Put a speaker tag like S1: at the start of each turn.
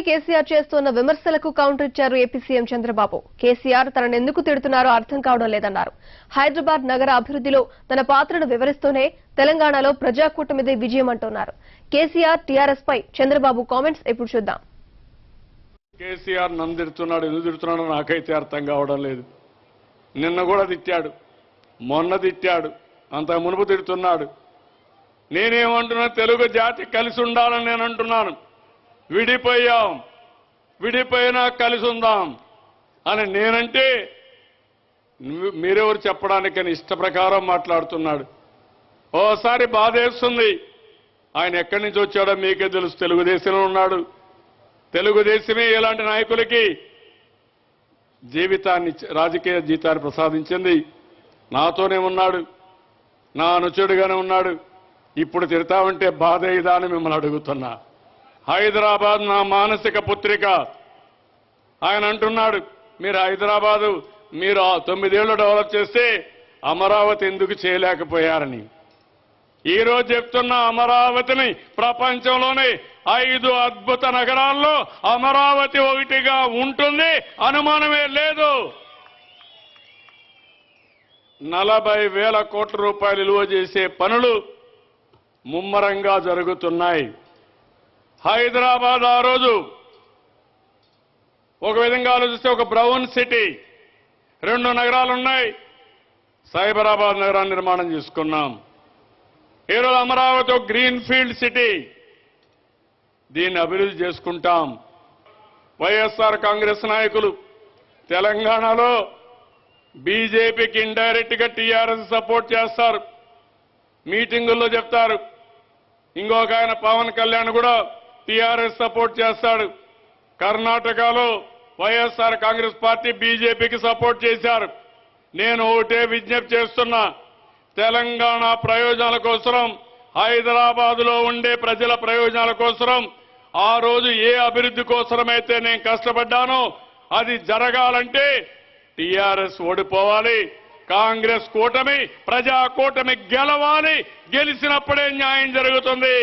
S1: కేసీఆర్ చేస్తున్న విమర్శలకు కౌంటర్ ఇచ్చారు ఏపీ సీఎం చంద్రబాబు. కేసీఆర్ తనను ఎందుకు తిడుతున్నారో అర్థం కావడం లేదన్నారు. హైదరాబాద్ నగర అభివృద్ధిలో తన పాత్రను వివరిస్తూనే తెలంగాణలో ప్రజాకూటమిదే విజయం అంటున్నారు. కేసీఆర్ టీఆర్ఎస్ పై చంద్రబాబు కామెంట్స్ ఎప్పుడు చూద్దాం.
S2: కేసీఆర్ నన్ను తిడుతున్నాడు, ఎందుకు తిడుతున్నాడో నాకైతే అర్థం కావడం లేదు. నిన్న కూడా తిట్టాడు, మొన్న తిట్టాడు, అంత మునుపు తిడుతున్నాడు. నేనేమంటున్నా, తెలుగు జాతి కలిసి ఉండాలని నేను అంటున్నాను. విడిపోయాం, విడిపోయినా కలిసి ఉందాం అని నేనంటే మీరెవరు చెప్పడానికని ఇష్ట ప్రకారం మాట్లాడుతున్నాడు. ఓసారి బాధేస్తుంది. ఆయన ఎక్కడి నుంచి వచ్చాడో మీకే తెలుసు. తెలుగుదేశంలో ఉన్నాడు. తెలుగుదేశమే ఇలాంటి నాయకులకి జీవితాన్ని, రాజకీయ జీవితాన్ని ప్రసాదించింది. నాతోనే ఉన్నాడు, నా అనుచరుడుగానే ఉన్నాడు. ఇప్పుడు తిడతామంటే బాధ ఇదా అని మిమ్మల్ని అడుగుతున్నా. హైదరాబాద్ నా మానసిక పుత్రిక. ఆయన అంటున్నాడు, మీరు హైదరాబాదు మీరు 9 ఏళ్లు డెవలప్ చేస్తే అమరావతి ఎందుకు చేయలేకపోయారని. ఈరోజు చెప్తున్న అమరావతిని ప్రపంచంలోనే 5 అద్భుత నగరాల్లో అమరావతి ఒకటిగా ఉంటుంది, అనుమానమే లేదు. 40,000 కోట్ల రూపాయలు విలువ చేసే పనులు ముమ్మరంగా జరుగుతున్నాయి. హైదరాబాద్ ఆ రోజు ఒక విధంగా ఆలోచిస్తే ఒక బ్రౌన్ సిటీ. 2 నగరాలు ఉన్నాయి. సైబరాబాద్ నగరాన్ని నిర్మాణం చేసుకున్నాం. ఈరోజు అమరావతి ఒక గ్రీన్ ఫీల్డ్ సిటీ. దీన్ని అభివృద్ధి చేసుకుంటాం. వైఎస్ఆర్ కాంగ్రెస్ నాయకులు తెలంగాణలో బీజేపీకి ఇండైరెక్ట్ గా టీఆర్ఎస్ సపోర్ట్ చేస్తారు, మీటింగుల్లో చెప్తారు. ఇంకొక ఆయన పవన్ కళ్యాణ్ కూడా టీఆర్ఎస్ సపోర్ట్ చేస్తాడు. కర్ణాటకలో వైఎస్ఆర్ కాంగ్రెస్ పార్టీ బీజేపీకి సపోర్ట్ చేశారు. నేను ఒకటే విజ్ఞప్తి చేస్తున్నా, తెలంగాణ ప్రయోజనాల కోసం, హైదరాబాద్ లో ఉండే ప్రజల ప్రయోజనాల కోసం, ఆ రోజు ఏ అభివృద్ధి కోసమైతే నేను కష్టపడ్డానో అది జరగాలంటే టీఆర్ఎస్ ఓడిపోవాలి, కాంగ్రెస్ కూటమి, ప్రజా కూటమి గెలవాలి. గెలిచినప్పుడే న్యాయం జరుగుతుంది.